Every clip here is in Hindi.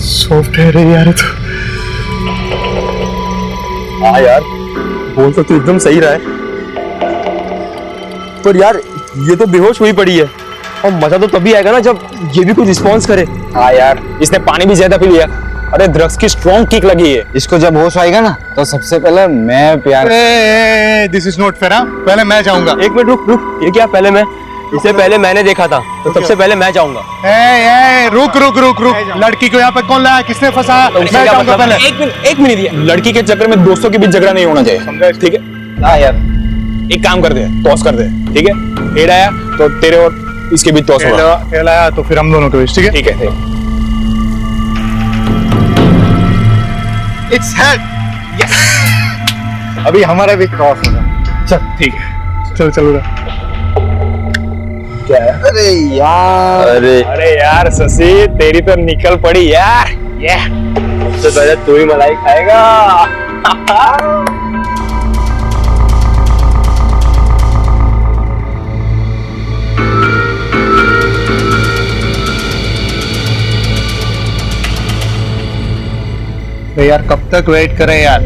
सॉफ्टवेयर है यार तो। हाँ यार, बोल तो तू एकदम सही रहा है, पर यार ये तो बेहोश हुई पड़ी है और मजा तो तभी आएगा ना जब ये भी कुछ रिस्पॉन्स करे। हाँ यार, इसने पानी भी ज्यादा पी लिया। अरे ड्रग्स की स्ट्रॉन्ग किक लगी है। इसको जब होश आएगा ना तो सबसे पहले मैं प्यार। This is not fair. पहले मैं जाऊंगा। एक मिनट रुक रुक, ये क्या पहले मैं? इससे पहले मैंने देखा था तो सबसे पहले मैं जाऊंगा। रुक रुक रुक रुक, लड़की को यहाँ पे कौन लाया, किसने फंसाया? तो मैं क्या जाऊंगा मतलब? पहले। एक मिनट ये लड़की के चक्कर में दोस्तों के बीच झगड़ा नहीं होना चाहिए, ठीक है? हाँ यार, एक काम कर दे, टॉस कर दे, ठीक है? हेड आया तो तेरे और इसके बीच टॉस होगा। खेल आया तो फिर हम दोनों के बीच, ठीक है? ठीक है। Its head. यस। अभी हमारा भी क्रॉस होगा। चल ठीक है, चल चल उधर। क्या है? अरे यार शशि, तेरी तो निकल पड़ी यार। ये सबसे पहले तू ही मलाई खाएगा। यार कब तक वेट करें यार,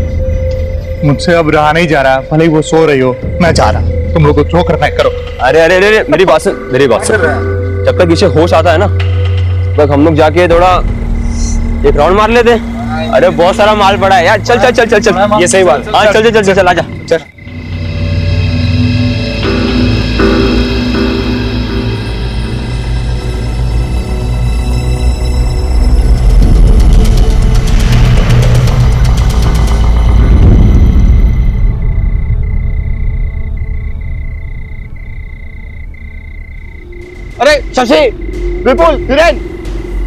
मुझसे अब रहा नहीं जा रहा। भले ही वो सो रही हो, मैं जा रहा। तुम लोग को जो करना है करो। अरे अरे अरे मेरी बात सुन, मेरी बात सुन। जब तक इसे होश आता है ना तब तक हम लोग जाके थोड़ा एक राउंड मार लेते हैं। अरे बहुत सारा माल पड़ा है यार, चल चल चल चल चल। ये सही बात। हाँ चल चल चल चल चल आजा चल। अरे शशि, विपुल, हिरेन,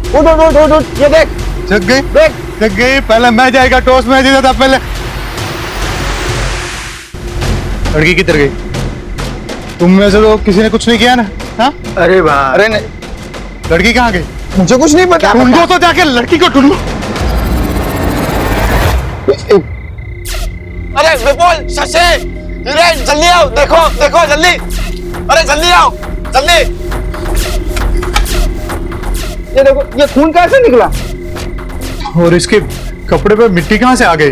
उठ उठ उठ उठ उठ, ये देख। जग गई, देख। जग गई। पहले मैं जाएगा, टॉस में जीता था पहले। लड़की किधर गई? तुम में से तो किसी ने कुछ नहीं किया ना? हाँ? अरे भाई, अरे नहीं, लड़की कहाँ गई? मुझे कुछ नहीं पता। ढूंढो तो जाके लड़की को ढूंढो। अरे विपुल, शशि, हिरेन, जल्दी आओ, देखो देखो जल्दी। अरे जल्दी आओ, जल्दी। ये देखो, ये खून कैसे निकला? और इसके कपड़े पे मिट्टी कहाँ से आ गई?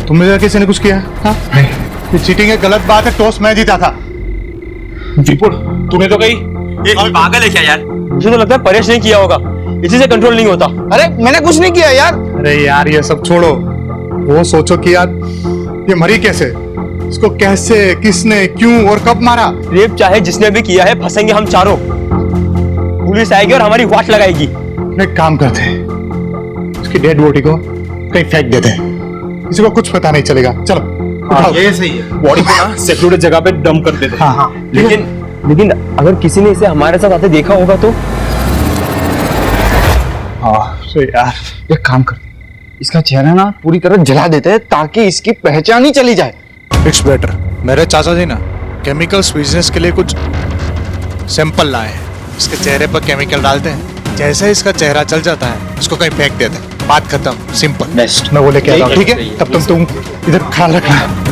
तुम में से किसी ने कुछ किया? हाँ? ये चीटिंग है, गलत बात है। टॉस मैं जीता था। विपुल, तूने तो कही। ये पागल है क्या यार? मुझे तो लगता है परेश नहीं किया होगा, इसी से कंट्रोल नहीं होता। अरे मैंने कुछ नहीं किया यार। अरे यार ये सब छोड़ो, वो सोचो कि यार ये मरी कैसे, इसको कैसे, किसने, क्यों और कब मारा? रेप चाहे जिसने भी किया है, फंसेंगे हम चारों। पुलिस आएगी और हमारी वाट लगाएगी। एक काम करते हैं, इसकी डेड बॉडी को कहीं फेंक देते हैं, किसी को कुछ पता नहीं चलेगा। चलो उठाओ। ये सही है। बॉडी को ना सेक्लूडेड जगह पे डंप कर देते। हाँ हाँ। लेकिन अगर किसी ने इसे हमारे साथ आते देखा होगा तो? हाँ तो यार एक काम कर, इसका चेहरा ना पूरी तरह जला देते हैं ताकि इसकी पहचान ही चली जाए। It's better. मेरे चाचा जी ना केमिकल्स बिजनेस के लिए कुछ सैंपल लाए हैं, इसके चेहरे पर केमिकल डालते हैं, जैसे इसका चेहरा चल जाता है उसको कहीं फेंक देते हैं, बात खत्म, सिंपल। बेस्ट। मैं वो लेके आता हूँ, ठीक है? तब तुम इधर ख्याल रखना।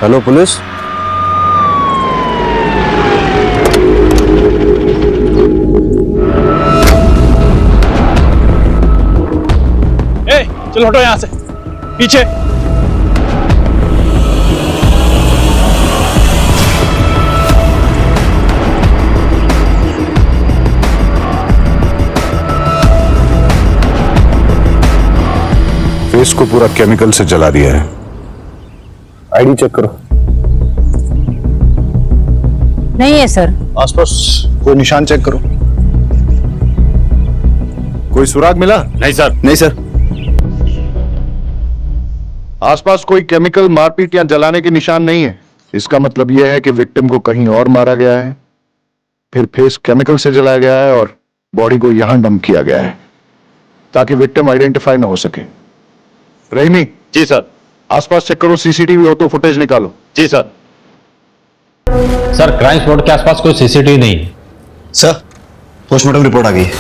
Hello police. चलो हटो यहाँ से, पीछे। फेस को पूरा केमिकल से जला दिया है। आईडी चेक करो। नहीं है सर। आसपास कोई निशान चेक करो। कोई सुराग मिला? नहीं सर। नहीं सर। आसपास कोई केमिकल, मारपीट या जलाने के निशान नहीं है। इसका मतलब यह है कि विक्टिम को कहीं और मारा गया है, फिर फेस केमिकल से जलाया गया है और बॉडी को यहां डंप किया गया है ताकि विक्टिम आइडेंटिफाई ना हो सके। रहीमी। जी सर। आसपास चेक करो, सीसीटीवी हो तो फुटेज निकालो। जी सर। सर क्राइम स्पॉट के आसपास कोई सीसीटीवी नहीं है। सर पोस्टमार्टम रिपोर्ट आ गई है।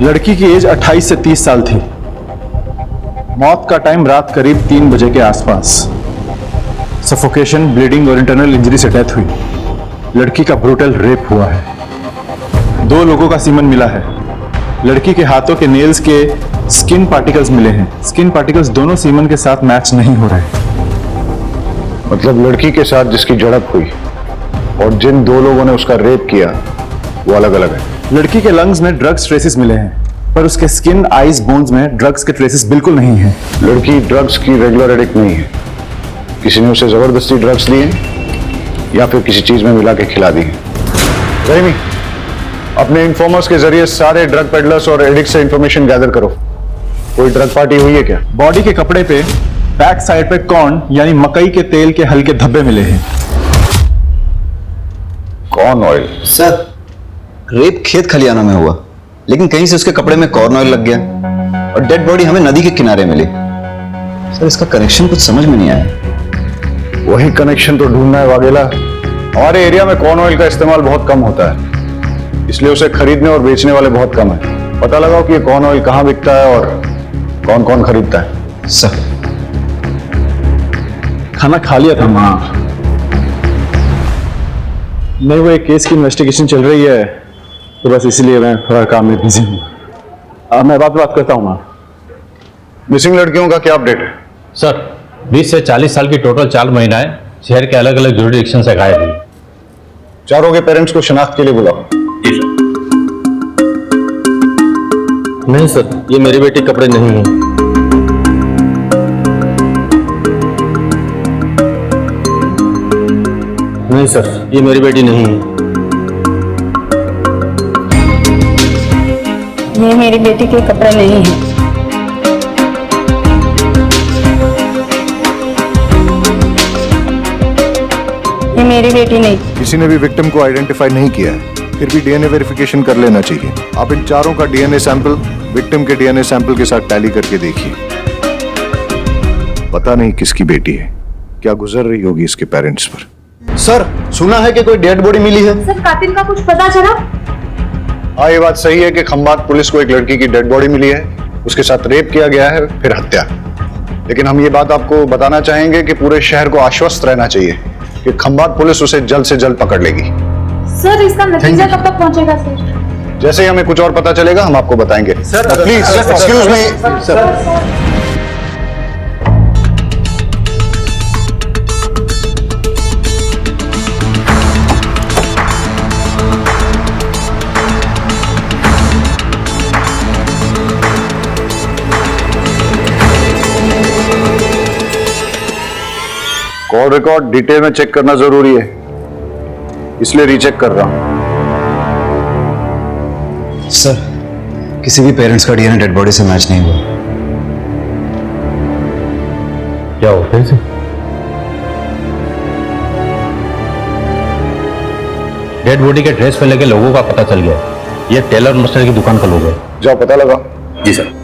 लड़की की एज 28 से 30 साल थी। मौत का टाइम रात करीब 3 बजे के आसपास। सफोकेशन, ब्लीडिंग और इंटरनल इंजरी से डेथ हुई। लड़की का ब्रूटल रेप हुआ है। 2 लोगों का सीमन मिला है। लड़की के हाथों के नेल्स के स्किन पार्टिकल्स मिले हैं। स्किन पार्टिकल्स दोनों सीमन के साथ मैच नहीं हो रहे। मतलब लड़की के साथ जिसकी झड़प हुई और जिन 2 लोगों ने उसका रेप किया वो अलग अलग है। लड़की के लंग्स में ड्रग्स ट्रेसेस मिले हैं, पर उसके स्किन, आईज, बोन्स में ड्रग्स के ट्रेसेस बिल्कुल नहीं है। लड़की ड्रग्स की रेगुलर एडिक्ट नहीं है। किसी ने उसे जबरदस्ती ड्रग्स दिए या फिर किसी चीज में मिला के खिला दी। रहीमी, अपने इन्फॉर्मर्स के जरिए सारे ड्रग पेडलर्स और एडिक्ट से इंफॉर्मेशन गैदर करो। कोई ड्रग पार्टी हुई है क्या? बॉडी के कपड़े पे बैक साइड पे कॉर्न यानी मकई के तेल के हल्के धब्बे मिले हैं। Corn oil? सर रेप खेत खलियाना में हुआ, लेकिन कहीं से उसके कपड़े में कॉर्न ऑयल लग गया और डेड बॉडी हमें नदी के किनारे मिली। सर इसका कनेक्शन कुछ समझ में नहीं आया। वही कनेक्शन तो ढूंढना है वाघेला। हमारे एरिया में कॉर्न ऑयल का इस्तेमाल बहुत कम होता है, इसलिए उसे खरीदने और बेचने वाले बहुत कम है। पता लगाओ कि ये कॉर्न ऑयल कहाँ बिकता है और कौन कौन खरीदता है। सर खाना खा लिया था माँ। नहीं, वो एक केस की इन्वेस्टिगेशन चल रही है तो बस इसलिए मैं थोड़ा काम में बिजी हूँ। मैं बात करता हूँ माँ। मिसिंग लड़कियों का क्या अपडेट है? सर 20 से 40 साल की टोटल 4 महिलाएं शहर के अलग अलग जुरिडिक्शन से गायब हुई। चारों के पेरेंट्स को शिनाख्त के लिए बुलाओ। नहीं सर, ये मेरी बेटी कपड़े नहीं है। नहीं सर, ये मेरी बेटी नहीं है। ये मेरी बेटी के कपड़े नहीं है। ये मेरी बेटी नहीं। किसी ने भी विक्टिम को आइडेंटिफाई नहीं किया है, फिर भी डीएनए वेरिफिकेशन कर लेना चाहिए। आप इन चारों का डीएनए सैंपल विक्टिम के डीएनए सैंपल के साथ टैली करके देखिए। पता नहीं किसकी बेटी है, क्या गुजर रही होगी इसके पेरेंट्स पर। सर सुना है कि कोई डेड बॉडी मिली है। सर कातिल का कुछ पता चला? हाँ, ये बात सही है कि खंबात पुलिस को एक लड़की की डेड बॉडी मिली है। उसके साथ रेप किया गया है, फिर हत्या। लेकिन हम ये बात आपको बताना चाहेंगे कि पूरे शहर को आश्वस्त रहना चाहिए कि खंबात पुलिस उसे जल्द से जल्द पकड़ लेगी। सर इसका नतीजा कब तक पहुंचेगा सर? जैसे ही हमें कुछ और पता चलेगा हम आपको बताएंगे। Please excuse me sir. Call record detail में चेक करना जरूरी है, इसलिए रीचेक कर रहा हूं। सर किसी भी पेरेंट्स का डीएनए डेड बॉडी से मैच नहीं हुआ। क्या हो फिर से? डेड बॉडी के ड्रेस पे लगे लोगों का पता चल गया। ये टेलर मास्टर की दुकान का लोग है। जाओ पता लगा। जी सर।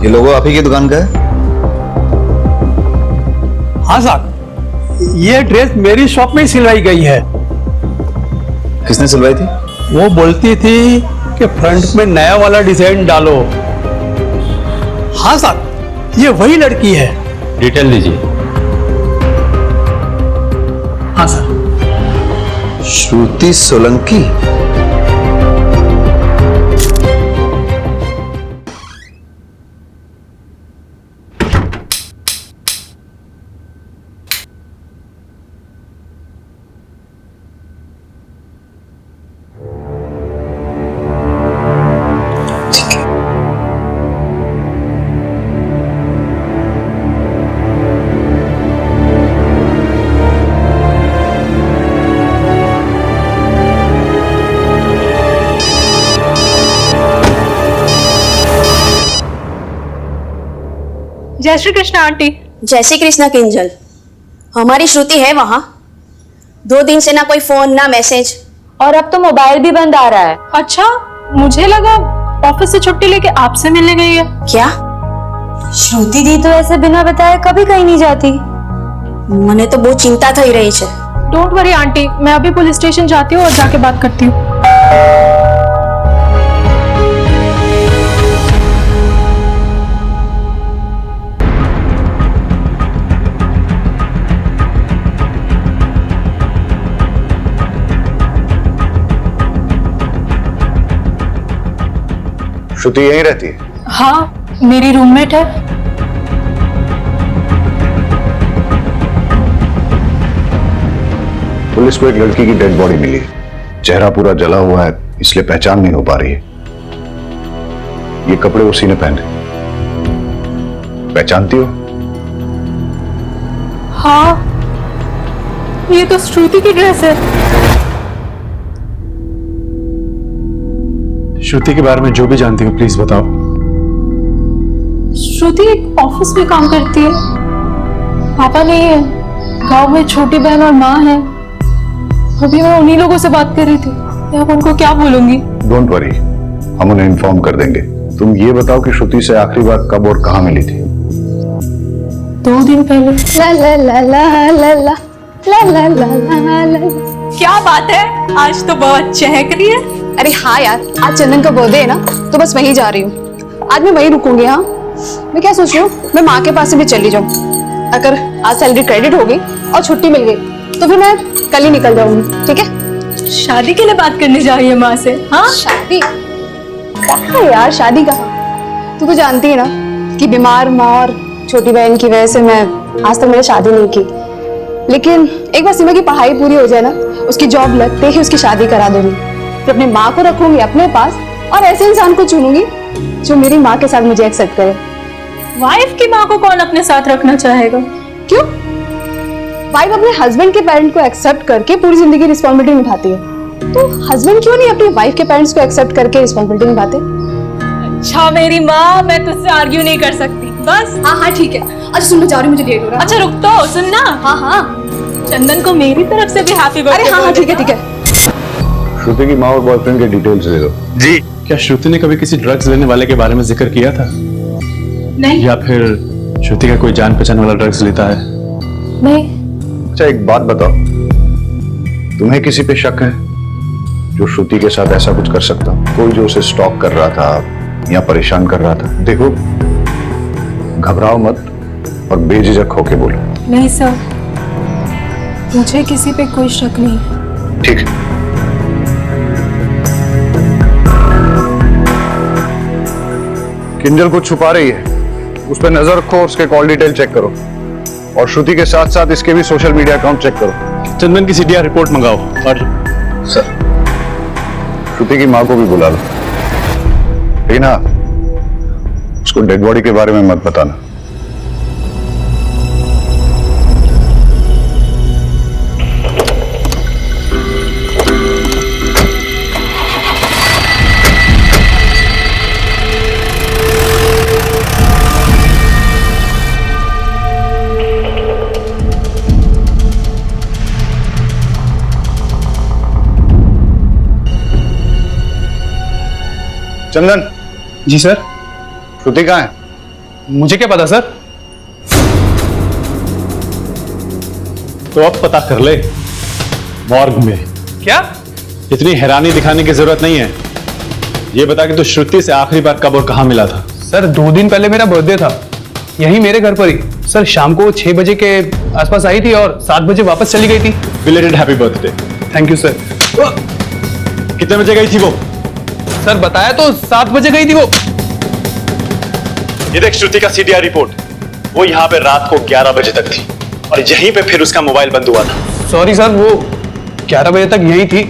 ये लोगो आप ही की दुकान का है? हाँ साहब, ये ड्रेस मेरी शॉप में ही सिलवाई गई है। किसने सिलवाई थी? वो बोलती थी कि फ्रंट में नया वाला डिजाइन डालो। हाँ साहब, ये वही लड़की है। डिटेल दीजिए। हाँ सर। श्रुति सोलंकी? जय श्री कृष्ण आंटी। जय श्री कृष्णा किंजल, हमारी श्रुति है वहाँ। 2 दिन से ना कोई फोन ना मैसेज, और अब तो मोबाइल भी बंद आ रहा है। अच्छा, मुझे लगा ऑफिस से छुट्टी लेके आपसे मिलने गई है। क्या? श्रुति दी तो ऐसे बिना बताए कभी कहीं नहीं जाती। मने तो बहुत चिंता थई रही है। डोंट वरी आंटी, मैं अभी पुलिस स्टेशन जाती हूँ और जाके बात करती हूँ। श्रुति यहीं रहती है? हाँ, मेरी रूममेट है। पुलिस को एक लड़की की डेड बॉडी मिली है। चेहरा पूरा जला हुआ है, इसलिए पहचान नहीं हो पा रही है। ये कपड़े उसी ने पहने। पहचानती हो? हाँ, ये तो श्रुति की ड्रेस है। श्रुति के बारे में जो भी जानती हो प्लीज बताओ। श्रुति एक ऑफिस में काम करती है। पापा नहीं है, गांव में छोटी बहन और माँ है। अभी मैं उन्हीं लोगों से बात कर रही थी। मैं अब उनको क्या बोलूंगी? डोंट वरी, हम उन्हें इन्फॉर्म कर देंगे। तुम ये बताओ कि श्रुति से आखिरी बार कब और कहाँ मिली थी? 2 दिन पहले। ला ला ला ला ला ला ला ला ला ला ला। क्या बात है, आज तो बहुत चहक रही है। अरे हाँ यार, आज चंदन का बर्थडे है ना, तो बस वहीं जा रही हूँ। आज मैं वहीं रुकूंगी। हाँ, मैं क्या सोच रही हूँ, मैं माँ के पास से भी चली जाऊँ। अगर आज सैलरी क्रेडिट हो गई और छुट्टी मिल गई तो फिर मैं कल ही निकल जाऊंगी। ठीक है? शादी के लिए बात करने जा रही है माँ से? हाँ, शादी कहाँ यार, शादी कहाँ? तू तो जानती है ना कि बीमार माँ और छोटी बहन की वजह से मैं आज तक मैंने शादी नहीं की। लेकिन एक बार सीमा की पढ़ाई पूरी हो जाए ना, उसकी जॉब लगते ही उसकी शादी करा दूंगी। फिर अपनी माँ को रखूंगी अपने पास और ऐसे इंसान को चुनूंगी जो मेरी माँ के साथ मुझे एक्सेप्ट करे। वाइफ की माँ को कौन अपने साथ रखना चाहेगा? क्यों? वाइफ अपने हस्बैंड के पेरेंट को एक्सेप्ट करके पूरी जिंदगी रिस्पॉन्सिबिलिटी निभाती है, तो हस्बैंड क्यों नहीं अपनी वाइफ के पेरेंट्स को एक्सेप्ट करके रिस्पॉन्सिबिलिटी निभाते? अच्छा मेरी माँ, मैं तुझसे आर्ग्यू नहीं कर सकती। बस हाँ हाँ ठीक है। अच्छा सुन, मैं जा रही हूँ, मुझे लेट हो रहा है। अच्छा रुक तो, सुनना। हाँ हाँ, चंदन को मेरी तरफ से भी हैप्पी बर्थडे। अरे हाँ हाँ ठीक है ठीक है। श्रुति की माँ और बॉयफ्रेंड के डिटेल्स दे दो। जी। क्या श्रुति ने कभी किसी ड्रग्स लेने वाले के बारे में जिक्र किया था? नहीं। या फिर श्रुति का कोई जान पहचान वाला ड्रग्स लेता है? नहीं। अच्छा एक बात बताओ, तुम्हें किसी पे शक है जो श्रुति के साथ ऐसा कुछ कर सकता? कोई जो उसे स्टॉक कर रहा था या परेशान कर रहा था? देखो, घबराओ मत और बेझिझक होके बोलो। नहीं सर, मुझे किसी पे कोई शक नहीं है। ठीक है। किंजल को छुपा रही है, उस पर नजर रखो, उसके कॉल डिटेल चेक करो और श्रुति के साथ साथ इसके भी सोशल मीडिया अकाउंट चेक करो। चंदन की सीडीआर रिपोर्ट मंगाओ। और सर, श्रुति की माँ को भी बुला लो, लेकिन हाँ, उसको डेड बॉडी के बारे में मत बताना। चंदन। जी सर। श्रुति कहाँ है? मुझे क्या पता सर। तो अब पता कर ले, मॉर्ग में। क्या? इतनी हैरानी दिखाने की जरूरत नहीं है। ये बता कि तू श्रुति से आखिरी बार कब और कहां मिला था? सर 2 दिन पहले मेरा बर्थडे था, यही मेरे घर पर ही। सर शाम को 6 बजे के आसपास आई थी और 7 बजे वापस चली गई थी। Belated happy birthday. Thank you sir. कितने बजे गई थी वो? सर बताया तो 7 बजे गई थी वो। ये देख श्रुति का सीडीआर रिपोर्ट, वो यहाँ पे रात को 11 बजे तक थी और यहीं पे फिर उसका मोबाइल बंद हुआ था। सॉरी सर, वो 11 बजे तक यहीं थी।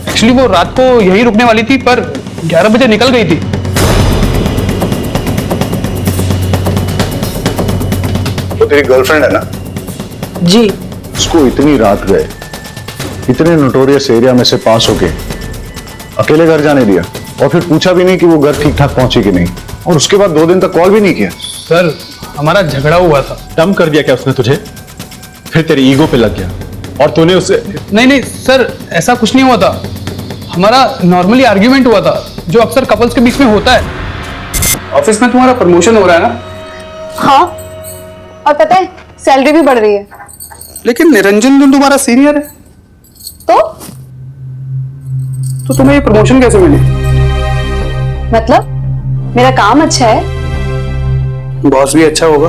एक्चुअली वो रात को यहीं रुकने वाली थी पर 11 बजे निकल गई थी। वो तेरी गर्लफ्रेंड है ना? जी। उसको इतनी रात गए, इतने नोटोरियस एरिया में से पास होके अकेले घर जाने दिया और फिर पूछा भी नहीं कि वो घर ठीक ठाक पहुंची कि नहीं, और उसके बाद 2 दिन तक कॉल भी नहीं किया। सर हमारा झगड़ा हुआ था। डम कर दिया क्या उसने तुझे? फिर तेरी ईगो पे लग गया और तूने उससे? नहीं सर, ऐसा कुछ नहीं हुआ था। हमारा नॉर्मली आर्ग्यूमेंट हुआ था, जो अक्सर कपल्स के बीच में होता है। ऑफिस में तुम्हारा प्रमोशन हो रहा है ना? हाँ, और पता है सैलरी भी बढ़ रही है। लेकिन निरंजन जो तुम्हारा सीनियर है, तो तुम्हें ये प्रमोशन कैसे मिली? मतलब मेरा काम अच्छा है। बॉस भी अच्छा होगा।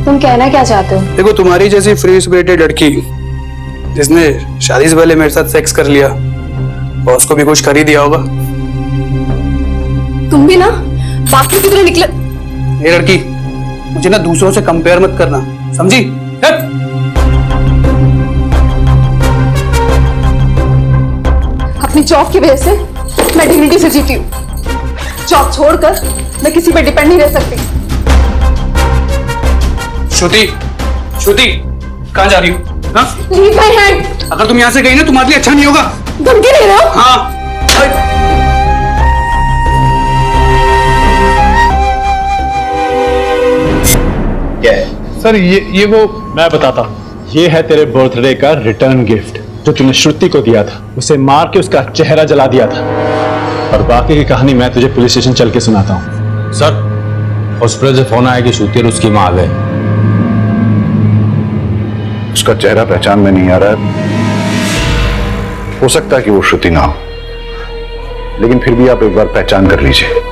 तुम कहना क्या चाहते हो? देखो, तुम्हारी जैसी फ्री स्पिरिटेड लड़की जिसने शादी से पहले मेरे साथ सेक्स कर लिया, बॉस को भी कुछ कर ही दिया होगा। तुम भी ना बाकी की तरह निकले। ये लड़की, मुझे ना दूसरों से कंपेयर मत करना, समझी? अपनी जॉब की वजह से मैं डिग्निटी से जीती हूँ। जॉब छोड़कर मैं किसी पे डिपेंड नहीं रह सकती। श्रुति, कहाँ जा रही हो? हाँ? Leave my hand। अगर तुम यहाँ से गई ना, तुम्हारे लिए अच्छा नहीं होगा। धमकी दे रहे हो? हाँ। क्या है? सर ये वो मैं बताता हूँ। ये है तेरे बर्थडे का रिटर्न गिफ्ट जो तूने श्रुति को दिया था। उसे मार के उसका चेहरा जला दिया था, और बाकी की कहानी मैं तुझे पुलिस स्टेशन चल के सुनाता हूँ। सर हॉस्पिटल से फोन आया कि श्रुति और उसकी मां आ गए। उसका चेहरा पहचान में नहीं आ रहा है। हो सकता है कि वो श्रुति ना हो, लेकिन फिर भी आप एक बार पहचान कर लीजिए।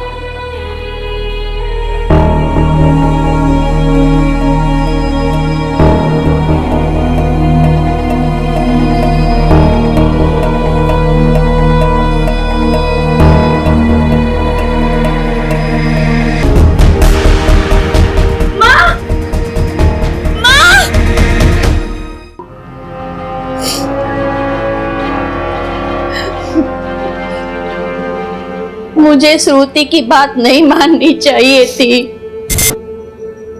मुझे श्रुति की बात नहीं माननी चाहिए थी।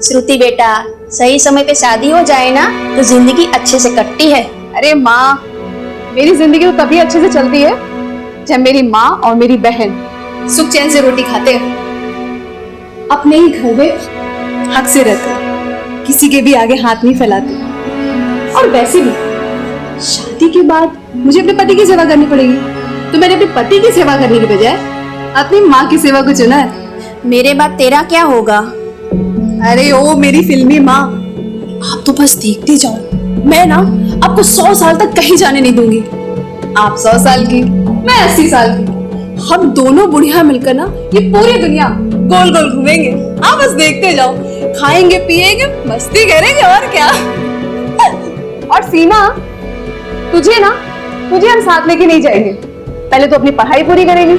श्रुति बेटा, सही समय पे शादी हो जाए ना तो जिंदगी अच्छे से कटती है। अरे माँ, मेरी जिंदगी तो तभी अच्छे से चलती है जब मेरी माँ और मेरी बहन सुख चैन से रोटी खाते हैं, अपने ही घर में हक से रहते हैं, किसी के भी आगे हाथ नहीं फैलाते। और वैसे भी शादी के बाद मुझे अपने पति की सेवा करनी पड़ेगी, तो मैंने अपने पति की सेवा करने की बजाय अपनी माँ की सेवा को चुना है। मेरे बाद तेरा क्या होगा? अरे ओ मेरी फिल्मी माँ, आप तो बस देखती जाओ। मैं ना आपको 100 साल तक कहीं जाने नहीं दूंगी। आप 100 साल की, मैं 80 साल की। हम दोनों बुढ़िया मिलकर ना ये पूरी दुनिया गोल गोल घूमेंगे। आप बस देखते जाओ, खाएंगे पिएंगे मस्ती करेंगे, और क्या। और सीमा, तुझे हम साथ लेके नहीं जाएंगे। पहले तो अपनी पढ़ाई पूरी करेंगे,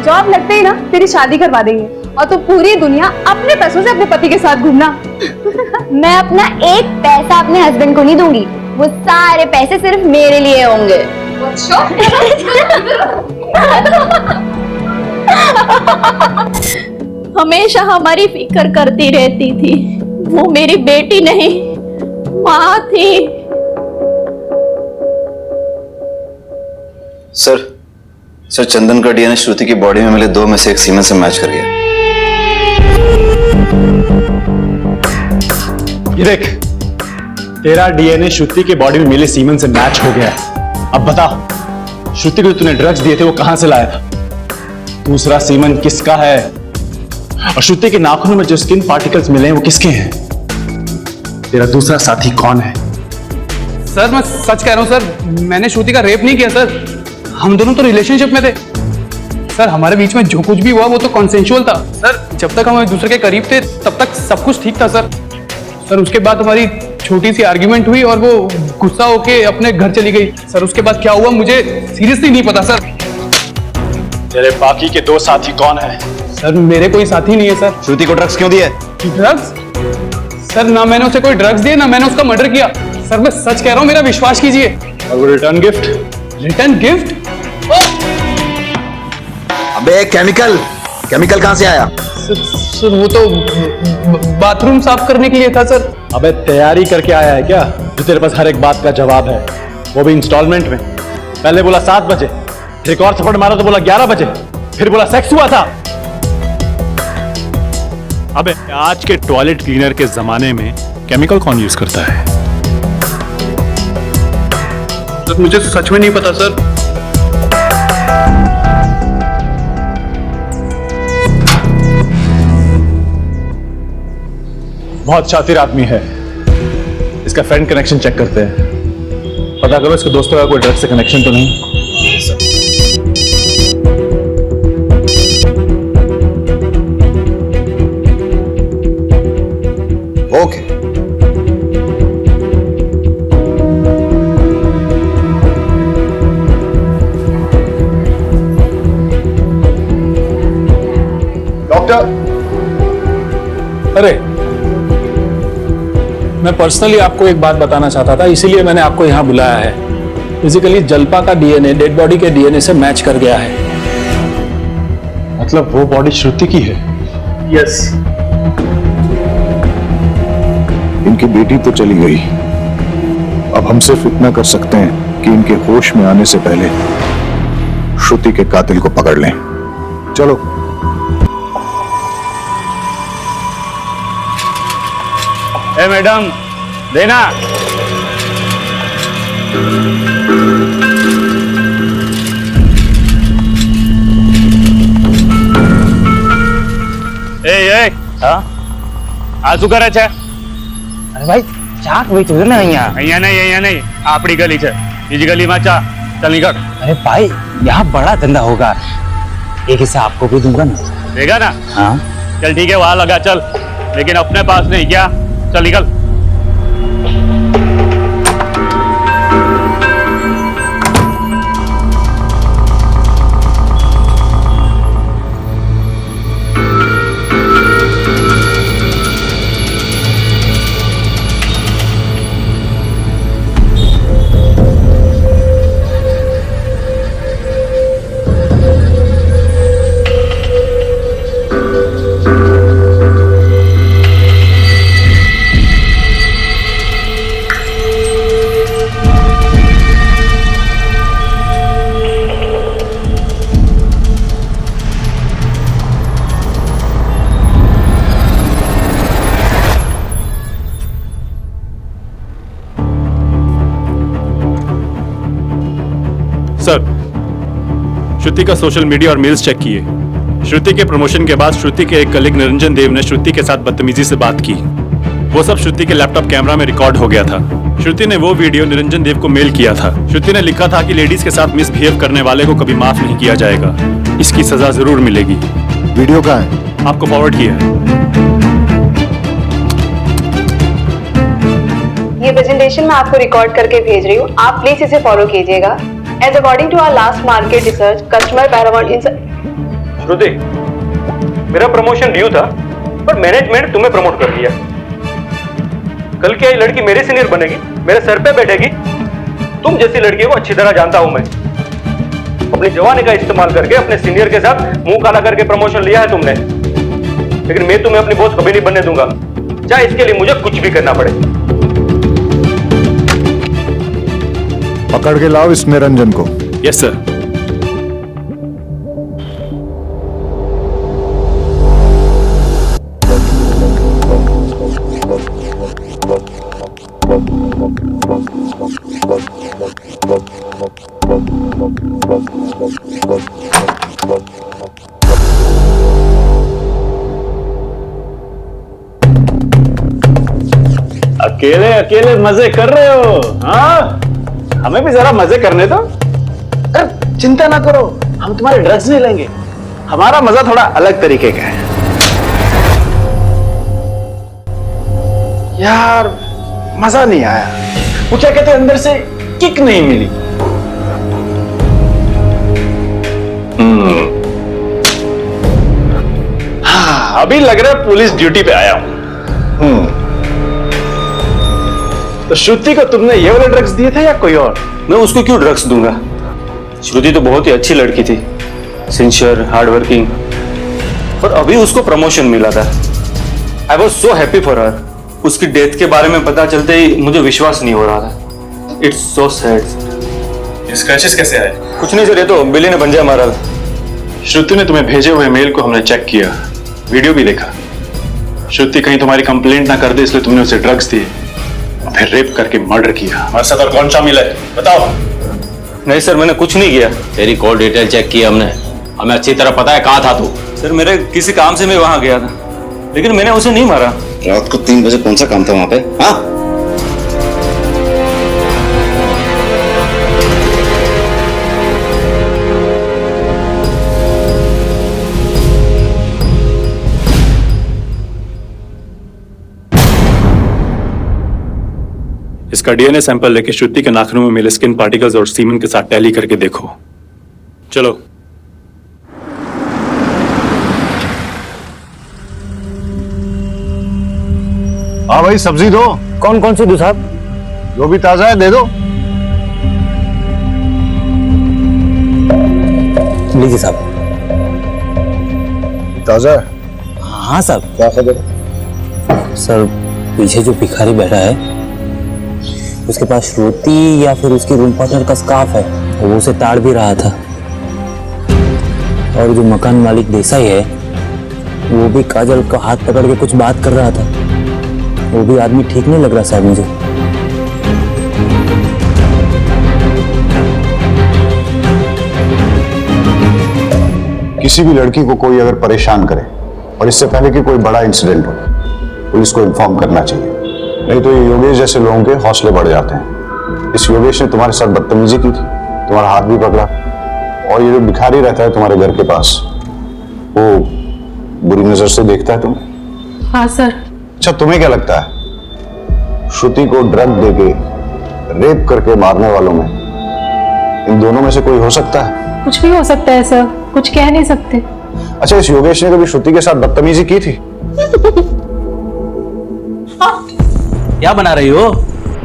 जॉब लगते ही ना तेरी शादी करवा देंगे, और तो पूरी दुनिया अपने पैसों से अपने पति के साथ घूमना। मैं अपना एक पैसा अपने हस्बैंड को नहीं दूंगी, वो सारे पैसे सिर्फ मेरे लिए होंगे। हमेशा हमारी फिक्र करती रहती थी। वो मेरी बेटी नहीं, माँ थी। सर चंदन का डीएनए श्रुति की बॉडी में मिले 2 में से एक सीमेन से मैच कर गया। ये देख, तेरा डीएनए श्रुति के बॉडी में मिले सीमेन से मैच हो गया है। अब बता, श्रुति को जो तूने ड्रग्स दिए थे वो कहां से लाया था? दूसरा सीमेन किसका है? और श्रुति के नाखूनों में जो स्किन पार्टिकल्स मिले हैं वो किसके हैं? तेरा दूसरा साथी कौन है? सर मैं सच कह रहा हूँ सर, मैंने श्रुति का रेप नहीं किया सर। हम दोनों तो रिलेशनशिप में थे। सर हमारे बीच में जो कुछ भी हुआ वो तो कॉन्सेंशुअल था सर। जब तक हम एक दूसरे के करीब थे तब तक सब कुछ ठीक था सर। सर उसके बाद हमारी छोटी सी आर्ग्यूमेंट हुई और वो गुस्सा होके अपने घर चली गई सर। उसके बाद क्या हुआ मुझे सीरियसली नहीं पता सर। तेरे बाकी के 2 साथी कौन है? सर मेरे कोई साथी नहीं है सर। श्रुति को ड्रग्स क्यों दिया? ड्रग्स? सर ना मैंने उसे कोई ड्रग्स दिए ना मैंने उसका मर्डर किया सर। मैं सच कह रहा हूँ, मेरा विश्वास कीजिए। और वो रिटर्न गिफ्ट? Return gift? अबे केमिकल कहां से आया? सर वो तो बाथरूम साफ करने के लिए था सर। अबे तैयारी करके आया है क्या जो तेरे पास हर एक बात का जवाब है, वो भी इंस्टॉलमेंट में? पहले बोला 7 बजे, फिर एक और थप्पड़ मारा तो बोला 11 बजे, फिर बोला सेक्स हुआ था। अबे आज के टॉयलेट क्लीनर के जमाने में केमिकल कौन यूज करता है? सर मुझे सच में नहीं पता सर। बहुत शातिर आदमी है, इसका फ्रेंड कनेक्शन चेक करते हैं। पता करो इसके दोस्तों का कोई ड्रग्स से कनेक्शन तो नहीं। ओके डॉक्टर, अरे मैं पर्सनली आपको एक बात बताना चाहता था, इसीलिए मैंने आपको यहां बुलाया है। फिजिकली जल्पा का डीएनए डेड बॉडी के डीएनए से मैच कर गया है। मतलब वो बॉडी श्रुति की है? यस। इनकी बेटी तो चली गई, अब हम सिर्फ इतना कर सकते हैं कि इनके होश में आने से पहले श्रुति के कातिल को पकड़ लें। चलो। ए मैडम, देना। ए हाँ આ શું કરે છે? अरे भाई चाक भी तो ना અહીંયા નહીં આપણી ગલી છે, બીજી ગલીમાં ચા। चल निकल। अरे भाई यहाँ बड़ा धंधा होगा, एक हिस्सा आपको भी दूंगा ना। देगा ना? हाँ चल ठीक है, वहां लगा चल, लेकिन अपने पास नहीं क्या। चल निकल। सर, श्रुति का सोशल मीडिया और मेल्स चेक किए। श्रुति के प्रमोशन के बाद श्रुति के एक कलीग निरंजन देव ने श्रुति के साथ बदतमीजी से बात की। वो सब श्रुति के लैपटॉप कैमरा में रिकॉर्ड हो गया था। श्रुति ने वो वीडियो निरंजन देव को मेल किया था। श्रुति ने लिखा था कि लेडीज के साथ मिसबिहेव करने वाले को कभी माफ नहीं किया जाएगा, इसकी सजा जरूर मिलेगी। वीडियो कहाँ है? आपको फॉरवर्ड किया है। ये प्रेजेंटेशन मैं आपको रिकॉर्ड करके भेज रही हूँ, आप प्लीज इसे फॉलो कीजिएगा। As according to our last market research, customer paramount in श्रुति, मेरा प्रमोशन ड्यू था, पर मैनेजमेंट तुम्हें प्रमोट कर दिया। कल क्या ये लड़की मेरे सीनियर बनेगी, मेरे सर पे बैठेगी? तुम जैसी लड़की को अच्छी तरह जानता हूं मैं। अपनी जवानी का इस्तेमाल करके अपने सीनियर के साथ मुंह काला करके प्रमोशन लिया है तुमने, लेकिन मैं तुम्हें अपनी बॉस कभी नहीं बनने दूंगा, चाहे इसके लिए मुझे कुछ भी करना पड़े। पकड़ के लाओ इस निरंजन को। Yes sir. अकेले अकेले मजे कर रहे हो? हाँ, हमें भी जरा मजे करने दो। चिंता ना करो, हम तुम्हारे ड्रग्स नहीं लेंगे, हमारा मजा थोड़ा अलग तरीके का है यार। मजा नहीं आया, वो क्या कहते हैं, अंदर से किक नहीं मिली। हाँ, अभी लग रहा है पुलिस ड्यूटी पे आया हूं। तो श्रुति को तुमने ये वाले ड्रग्स दिए थे या कोई और? मैं उसको क्यों ड्रग्स दूंगा? श्रुति तो बहुत ही अच्छी लड़की थी, सिंसियर, हार्ड वर्किंग, और अभी उसको प्रमोशन मिला था। I was so happy for her. उसकी डेथ के बारे में पता चलते ही मुझे विश्वास नहीं हो रहा था। It's so sad. स्क्रैचेस कैसे आए? कुछ नहीं सर, ये तो बिल्ली ने पंजा मारा। श्रुति ने तुम्हें भेजे हुए मेल को हमने चेक किया, वीडियो भी देखा। श्रुति कहीं तुम्हारी कंप्लेंट ना कर दे इसलिए तुमने उसे ड्रग्स दिए, फिर रेप करके मर्डर किया। हमारे साथ और कौन शामिल है बताओ? नहीं सर, मैंने कुछ नहीं किया। तेरी कॉल डिटेल चेक की हमने, हमें अच्छी तरह पता है कहाँ था तू। सर मेरे किसी काम से मैं वहां गया था, लेकिन मैंने उसे नहीं मारा। रात को 3 बजे कौन सा काम था वहां पे? हाँ, इसका डीएनए सैंपल लेके श्रुति के नाखूनों में मिले स्किन पार्टिकल्स और सीमन के साथ टैली करके देखो। चलो। हाँ भाई, सब्जी दो। कौन कौन सी दूँ साहब? जो भी ताजा है दे दो। लीजिए साहब। ताजा है? हाँ साहब। क्या खबर? सर पीछे जो भिखारी बैठा है उसके पास श्रुति या फिर उसकी रूम पार्टनर का स्कार्फ है, वो उसे ताड़ भी रहा था। और जो मकान मालिक देसाई है वो भी काजल का हाथ पकड़ के कुछ बात कर रहा था। वो भी आदमी ठीक नहीं लग रहा साहब मुझे। किसी भी लड़की को कोई अगर परेशान करे और इससे पहले कि कोई बड़ा इंसिडेंट हो, पुलिस को इन्फॉर्म करना चाहिए, नहीं तो ये योगेश जैसे लोगों के हौसले बढ़ जाते हैं। इस योगेश ने तुम्हारे साथ बदतमीजी की थी, तुम्हारा हाथ भी पकड़ा, और ये जो भिखारी रहता है तुम्हारे घर के पास, वो बुरी नजर से देखता है तुम्हें। हाँ सर। अच्छा, तुम्हें क्या लगता है श्रुति को ड्रग देके रेप करके मारने वालों में इन दोनों में से कोई हो सकता है? कुछ भी हो सकता है सर, कुछ कह नहीं सकते। अच्छा, इस योगेश ने कभी श्रुति के साथ बदतमीजी की थी? क्या बना रही हो?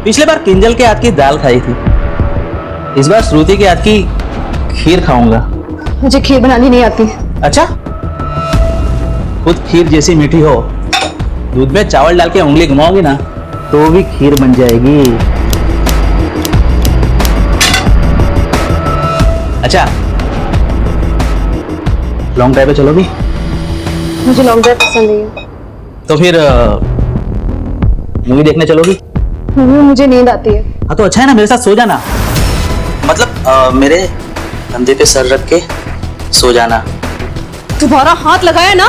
पिछले बार किंजल के हाथ की दाल खाई थी, इस बार श्रुति के हाथ की खीर खाऊंगा। मुझे खीर बनानी नहीं आती। अच्छा, खुद खीर जैसी मीठी हो, दूध में चावल डाल के उंगली घुमाओगी ना तो भी खीर बन जाएगी। अच्छा, लॉन्ग ड्राइव पे चलोगी? मुझे लॉन्ग ड्राइव पसंद नहीं है। तो फिर मूवी देखने चलोगी? मुझे नींद आती है। हाँ तो अच्छा है ना, मेरे साथ सो जाना। मतलब मेरे कंधे पे सर रख के सो जाना। तुम्हारा हाथ लगाया ना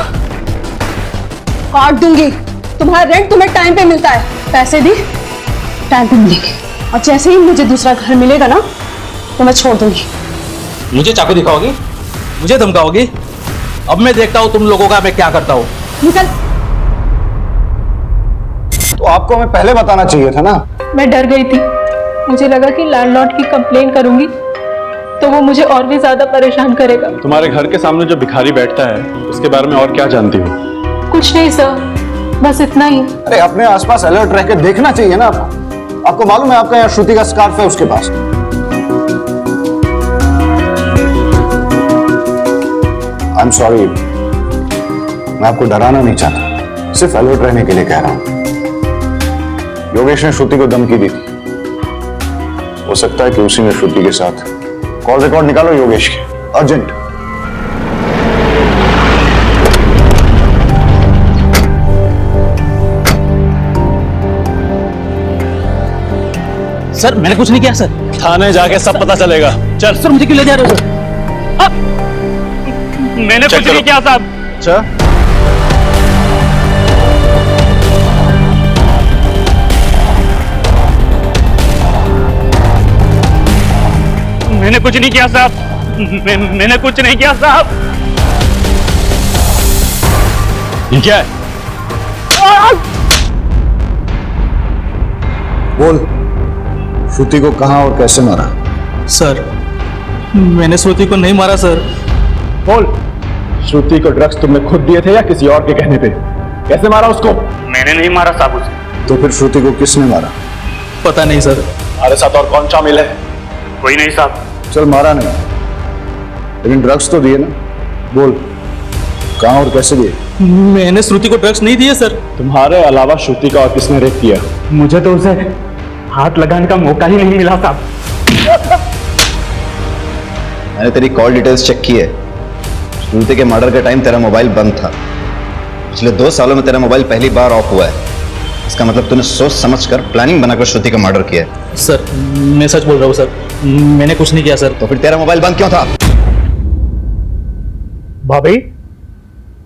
काट दूंगी। तुम्हारा रेंट तुम्हें टाइम पे मिलता है, पैसे भी टाइम पे मिलेंगे, और जैसे ही मुझे दूसरा घर मिलेगा ना तो मैं छोड़ दूंगी। मुझे चाकू दिखाओगी? मुझे धमकाओगी? अब मैं देखता हूँ तुम लोगों का मैं क्या करता हूँ। निकल। तो आपको हमें पहले बताना चाहिए था ना। मैं डर गई थी, मुझे लगा कि लैंडलॉर्ड की कंप्लेन करूंगी तो वो मुझे और भी ज्यादा परेशान करेगा। तुम्हारे घर के सामने जो भिखारी बैठता है उसके बारे में और क्या जानती हो? कुछ नहीं सर, बस इतना ही। अरे अपने आसपास अलर्ट रह के देखना चाहिए ना आपको। आपको मालूम है आपका यहाँ श्रुति का स्कार्फ है उसके पास। आई एम सॉरी, मैं आपको डराना नहीं चाहता, सिर्फ अलर्ट रहने के लिए कह रहा हूं। योगेश ने श्रुति को धमकी दी थी, हो सकता है कि उसी ने श्रुति के साथ। कॉल रिकॉर्ड निकालो योगेश के, अर्जेंट। सर मैंने कुछ नहीं किया सर। थाने जाके सब पता चलेगा। चल। सर मुझे क्यों ले जा रहे हो सर? मैंने कुछ नहीं किया साहब। अच्छा, मैंने कुछ नहीं किया साहब। मैंने कुछ नहीं किया साहब। ये क्या है? बोल, श्रुति को कहां और कैसे मारा? सर मैंने श्रुति को नहीं मारा सर। बोल, श्रुति को ड्रग्स तुमने खुद दिए थे या किसी और के कहने पे? कैसे मारा उसको? मैंने नहीं मारा साहब उसे। तो फिर श्रुति को किसने मारा? पता नहीं सर। हमारे साथ और कौन शामिल है? कोई नहीं साहब। चल, मारा नहीं, लेकिन ड्रग्स तो दिए ना। बोल, कहां और कैसे दिए? मैंने श्रुति को ड्रग्स नहीं दिए सर। तुम्हारे अलावा श्रुति का और किसने रेप किया? मुझे तो उसे हाथ लगाने का मौका ही नहीं मिला साहब। मैंने तेरी कॉल डिटेल्स चेक की है। श्रुति के मर्डर के टाइम तेरा मोबाइल बंद था। पिछले 2 सालों में तेरा मोबाइल पहली बार ऑफ हुआ है। इसका मतलब तूने सोच समझकर प्लानिंग बनाकर श्रुति का मर्डर किया है। सर मैं सच बोल रहा हूँ सर, मैंने कुछ नहीं किया सर। तो फिर तेरा मोबाइल बंद क्यों था? भाभी,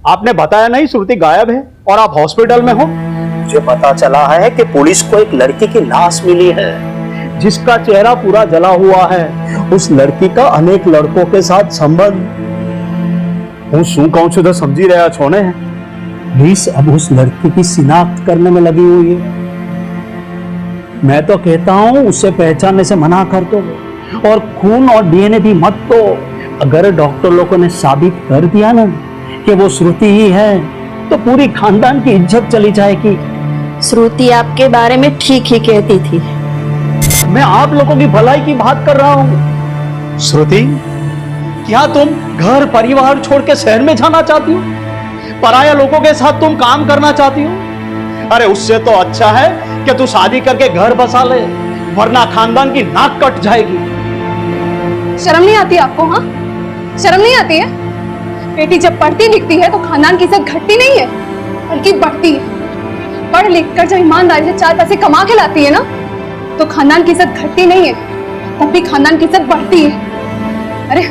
आपने बताया नहीं श्रुति गायब है और आप हॉस्पिटल में हो? मुझे पता चला है कि पुलिस को एक लड़की की लाश मिली है जिसका चेहरा पूरा जला हुआ है। उस लड़की का अनेक लड़कों के साथ संबंध। હું શું કહું છું તો સમજી રહ્યા છો ને? पुलिस अब उस लड़की की शिनाख्त करने में लगी हुई है। मैं तो कहता हूं उसे पहचानने से मना कर दो और खून और डीएनए भी मत दो। अगर डॉक्टर लोगों ने साबित कर दिया ना कि वो श्रुति ही है तो पूरी खानदान की इज्जत चली जाएगी। श्रुति आपके बारे में ठीक ही कहती थी। मैं आप लोगों की भलाई की बात कर रहा हूं। श्रुति, क्या तुम घर परिवार छोड़ के शहर में जाना चाहती हो? पराया लोगों के साथ तुम काम करना चाहती हो? अरे उससे तो अच्छा है कि तू शादी करके घर बसा ले, वरना खानदान की नाक कट जाएगी। शर्म नहीं आती आपको? हाँ, शर्म नहीं आती है? बेटी जब पढ़ती लिखती है तो खानदान की इज्जत घटती नहीं है बल्कि बढ़ती है। पढ़ लिख कर जब ईमानदारी से 4 पैसे कमा के लाती है ना तो खानदान की इज्जत घटती नहीं है, तब भी खानदान की इज्जत बढ़ती है। अरे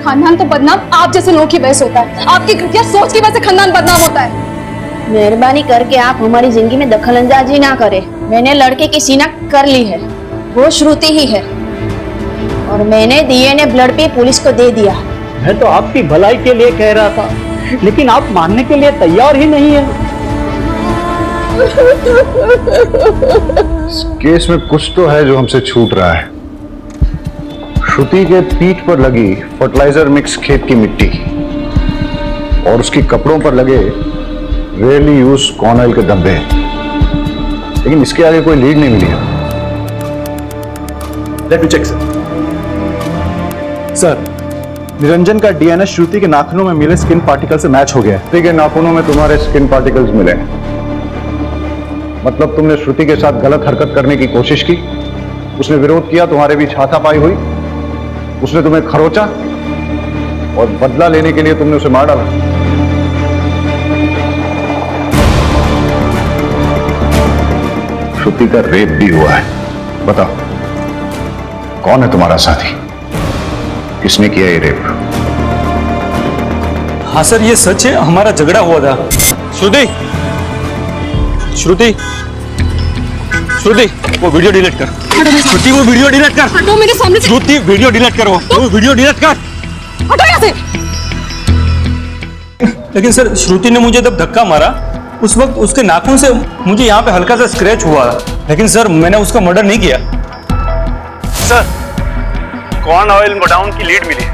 खानदान तो बदनाम आप जैसे लोगों की वजह से होता है। आपकी घटिया सोच की वजह से खानदान बदनाम होता है। मेहरबानी करके आप हमारी जिंदगी में दखल अंदाजी ना करें। मैंने लड़के की शिनाख्त कर ली है, वो श्रुति ही है और मैंने डीएनए ब्लड पे पुलिस को दे दिया। मैं तो आपकी भलाई के लिए कह रहा था, लेकिन आप मानने के लिए तैयार ही नहीं है। इस केस में कुछ तो है जो हमसे छूट रहा है। श्रुति के पीठ पर लगी फर्टिलाइजर मिक्स खेत की मिट्टी और उसके कपड़ों पर लगे रेयरली यूज कॉर्न ऑयल के धब्बे, लेकिन इसके आगे कोई लीड नहीं मिली है। Let me check sir. Niranjan का डीएनए श्रुति के नाखूनों में मिले स्किन पार्टिकल से मैच हो गया। श्रुति के नाखूनों में तुम्हारे स्किन पार्टिकल्स मिले, मतलब तुमने श्रुति के साथ गलत हरकत करने की कोशिश की, उसने विरोध किया, तुम्हारे बीच हाथापाई हुई, उसने तुम्हें खरोचा और बदला लेने के लिए तुमने उसे मार डाला। श्रुति का रेप भी हुआ है। बताओ, कौन है तुम्हारा साथी? किसने किया ये रेप? हाँ सर, ये सच है, हमारा झगड़ा हुआ था। श्रुति, श्रुति, श्रुति, वो वीडियो डिलीट कर। श्रुति, वो वीडियो डिलीट कर। हटो मेरे सामने से। श्रुति, वीडियो डिलीट करो। वो वीडियो डिलीट कर। हटो यहाँ से। लेकिन सर, श्रुति ने मुझे जब धक्का मारा उस वक्त उसके नाखून से मुझे यहाँ पे हल्का सा स्क्रैच हुआ, लेकिन सर मैंने उसका मर्डर नहीं किया। सर, कॉर्न ऑयल गोडाउन की लीड मिली है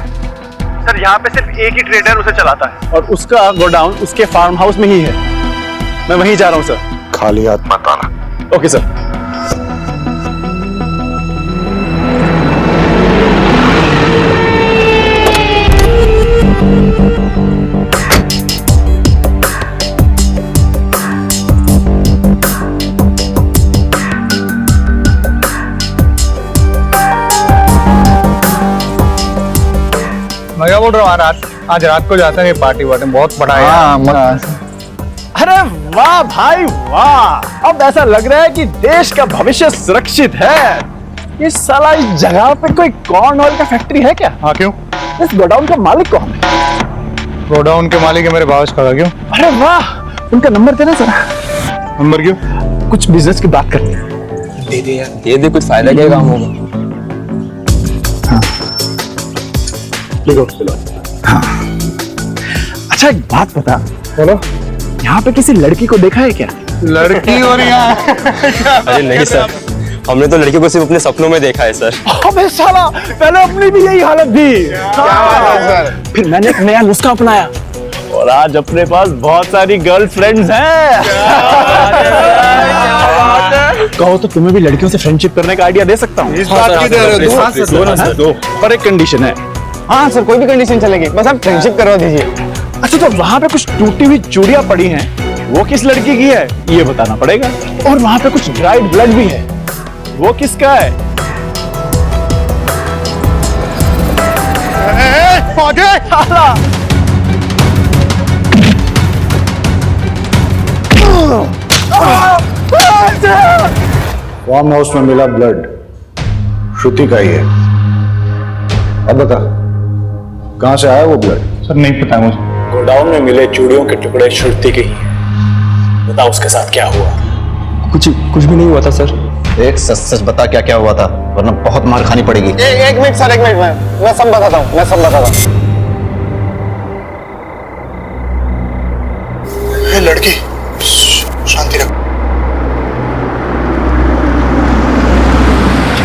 सर। यहाँ पे सिर्फ एक ही ट्रेडर उसे चलाता है और उसका गोडाउन उसके फार्म हाउस में ही है। मैं वहीं जा रहा हूँ सर। खाली हाथ मत आना। Okay sir. मैं क्या बोल रहा हूँ, आज रात को जाते हैं पार्टी वार्टी, बहुत बड़ा है। हाँ, अरे वाह भाई वाह, अब ऐसा लग रहा है कि देश का भविष्य सुरक्षित है। इस साला इस जगह पे कोई कॉर्न ऑयल का फैक्ट्री है क्या? हाँ, क्यों? इस गोडाउन का मालिक कौन है? गोडाउन के मालिक है मेरे भावज का। क्यों? अरे वाह, उनका नंबर देना जरा। नंबर क्यों? कुछ बिजनेस की बात करते हैं। दे दे यार, दे दे, कुछ फायदा क्या काम होगा। हाँ। अच्छा, एक बात बता। बोलो। यहाँ पे किसी लड़की को देखा है क्या? लड़की और यहाँ अरे नहीं सर, हमने तो लड़की को सिर्फ अपने सपनों में देखा है सर। अबे साला, पहले अपनी भी यही हालत थी। फिर मैंने एक नया नुस्खा अपनाया और आज अपने पास बहुत सारी गर्लफ्रेंड्स हैं। कहो तो तुम्हें भी लड़कियों से फ्रेंडशिप करने का आइडिया दे सकता हूँ। इस बात की दे रहे हो? दो, पर एक कंडीशन है। हाँ सर, कोई भी कंडीशन चलेगी, बस आप फ्रेंडशिप करवा दीजिए। अच्छा, तो वहाँ पे कुछ टूटी हुई चूड़ियां पड़ी हैं, वो किस लड़की की है ये बताना पड़ेगा। और वहाँ पे कुछ ड्राइड ब्लड भी है, वो किसका है? फार्म हाउस में मिला ब्लड श्रुति का ही है। अब बता, कहां से आया वो ब्लड? सर नहीं पता मुझे। गोडाउन में मिले चूड़ियों के टुकड़े श्रुति के ही हैं। बताओ उसके साथ क्या हुआ? कुछ भी नहीं हुआ था सर। एक सच सच बता क्या क्या हुआ था, वरना बहुत मार खानी पड़ेगी। एक मिनट सर, एक मिनट, मैं सब बताता हूँ, मैं सब बताता हूँ। ये लड़की शांति रख।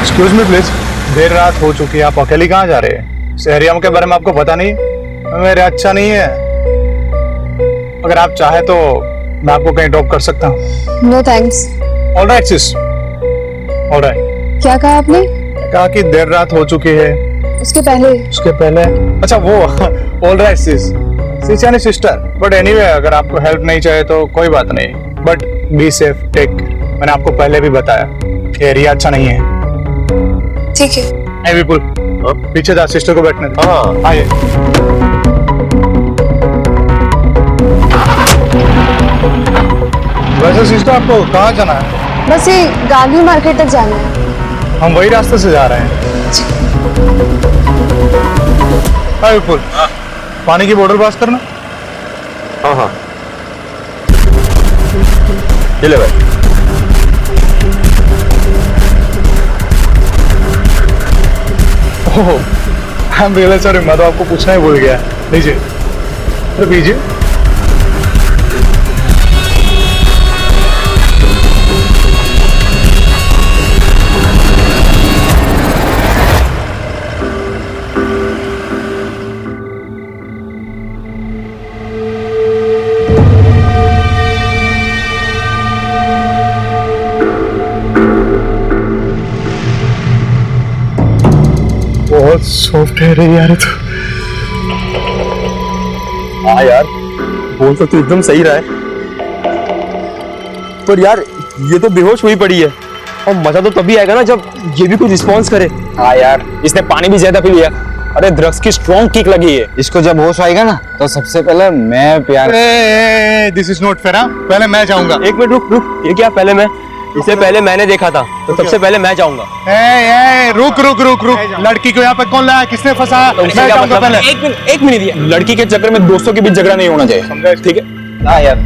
एक्सक्यूज मी प्लीज, देर रात हो चुकी है, आप अकेली कहाँ जा रहे हैं? इस एरिया के बारे में आपको पता नहीं? मेरे अच्छा नहीं है। अगर आप चाहे तो मैं आपको कहीं ड्रॉप कर सकता हूँ। No thanks. Alright sis, alright. क्या कहा आपने? कहा कि देर रात हो चुकी है। उसके पहले? उसके पहले? अच्छा वो ऑलराइट सिस, सिस यानी सिस्टर। बट एनीवे, अगर आपको हेल्प नहीं चाहिए तो कोई बात नहीं, बट बी सेफ, टेक। मैंने आपको पहले भी बताया एरिया अच्छा नहीं है। ठीक है। विपुल, पीछे जा, सिस्टर को बैठने दे। हाँ आइए। वैसे सिस्टर आपको कहाँ जाना है? बस ये गांधी मार्केट तक जाना है। हम वही रास्ते से जा रहे हैं। हाँ विपुल, पानी की बोतल पास करना। हाँ हाँ, चले भाई। ओह, आई एम रियली सॉरी, मैं तो आपको पूछना ही भूल गया। लीजिए, तो पीजिए। बहुत सॉफ्ट है रे यार तो। हाँ यार, बोल तो तू एकदम सही रहा है, पर यार ये तो बेहोश हुई पड़ी है, और मजा तो तभी आएगा ना जब ये भी कुछ रिस्पॉन्स करे। हाँ यार, इसने पानी भी ज्यादा पी लिया। अरे ड्रग्स की स्ट्रॉन्ग किक लगी है। इसको जब होश आएगा ना, तो सबसे पहले मैं प्यार। This is not fair. पहले मैं जाऊंगा। एक मिनट रुक रुक, ये क्या? पहले मैं? इसे पहले मैंने देखा था, तो सबसे पहले मैं जाऊंगा। रुक रुक रुक रुक, लड़की को यहाँ पे कौन लाया, किसने फंसाया? तो मैं जाऊंगा पहले। एक मिनट दिया। लड़की के चक्कर में दोस्तों के बीच झगड़ा नहीं होना चाहिए, ठीक है? हाँ यार,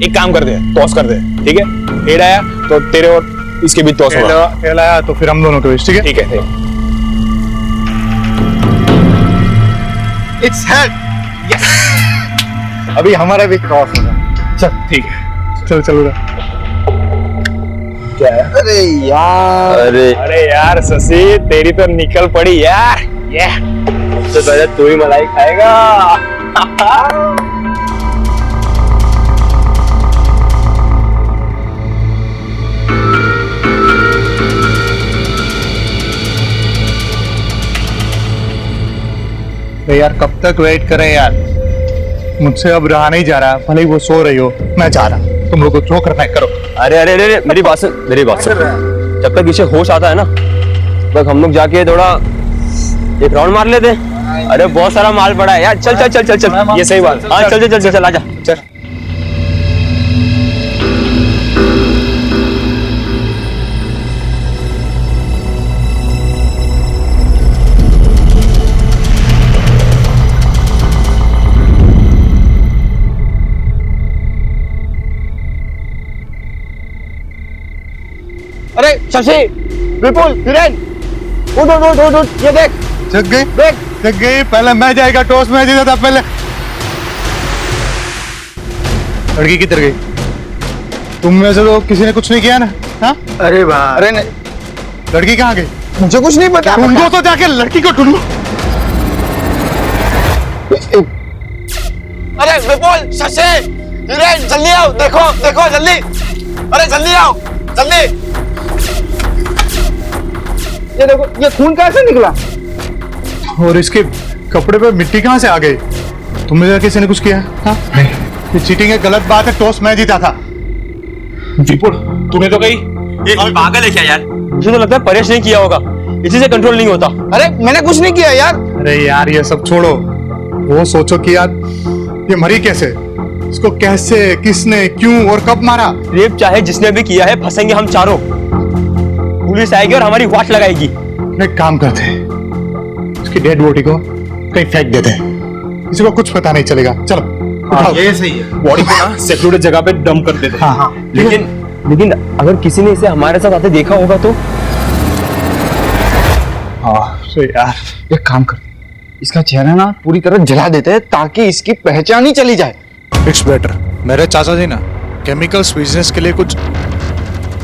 एक काम कर दे, टॉस कर दे, ठीक है? हेड आया तो तेरे और इसके बीच टॉस होगा। हेड आया तो फिर हम दोनों के बीच, ठीक है? ठीक है। Its head. यस, अभी हमारा भी क्रॉस होगा। चल ठीक है, चल चलो। क्या है? अरे यार शशि, तेरी तो निकल पड़ी यार। ये सबसे पहले तू ही मलाई खाएगा। यार कब तक वेट करें यार, मुझसे अब रहा नहीं जा रहा। भले ही वो सो रही हो, मैं जा रहा। तुम लोग को जो करना है करो। अरे अरे अरे, मेरी बात सुन, मेरी बात सुन। जब तक इसे होश आता है ना, तब हम लोग जाके थोड़ा एक राउंड मार लेते हैं। अरे बहुत सारा माल पड़ा है यार, चल चल चल चल चल। ये सही बात। हाँ चल चल चल चल, आजा चल। अरे शशि, विपुल, हिरेन, उठ उठ उठ उठ उठ, ये देख। जग गई, देख। जग गई। पहले मैं जाएगा, टॉस में जीता था पहले। लड़की किधर गई? तुम में से तो किसी ने कुछ नहीं किया ना? हाँ? अरे भाई, अरे नहीं, लड़की कहाँ गई? मुझे कुछ नहीं पता। ढूंढो तो जाके लड़की को ढूंढो। अरे विपुल, शशि, हीरेन, जल्दी आओ, देखो देखो जल्दी, अरे जल्दी आओ, जल्दी। ये देखो, ये खून कैसे निकला? और इसके कपड़े पे मिट्टी कहाँ से आ गई? तुम में से किसी ने कुछ किया? हाँ? ये चीटिंग है, गलत बात है। टॉस मैं जीता था। विपुल, तूने तो कही। ये पागल है क्या यार? मुझे तो लगता है परेश नहीं किया होगा, इसी से कंट्रोल नहीं होता। अरे मैंने कुछ नहीं किया यार। अरे यार ये सब छोड़ो, वो सोचो कि यार ये मरी कैसे, इसको कैसे, किसने, क्यों और कब मारा? रेप चाहे जिसने भी किया है, फंसेंगे हम चारों। पुलिस आएगी और हमारी वाट लगाएगी। एक काम करते हैं, इसकी डेड बॉडी को कहीं फेंक देते हैं, किसी को कुछ पता नहीं चलेगा। चलो ये सही है। बॉडी को ना सेक्लूडेड जगह पे डंप कर देते। हाँ हाँ। लेकिन अगर किसी ने इसे हमारे साथ आते देखा होगा तो? हाँ तो यार एक काम कर, इसका चेहरा ना पूरी तरह जला देते हैं ताकि इसकी पहचान ही चली जाए। It's better. मेरे चाचा जी ना केमिकल्स बिजनेस के लिए कुछ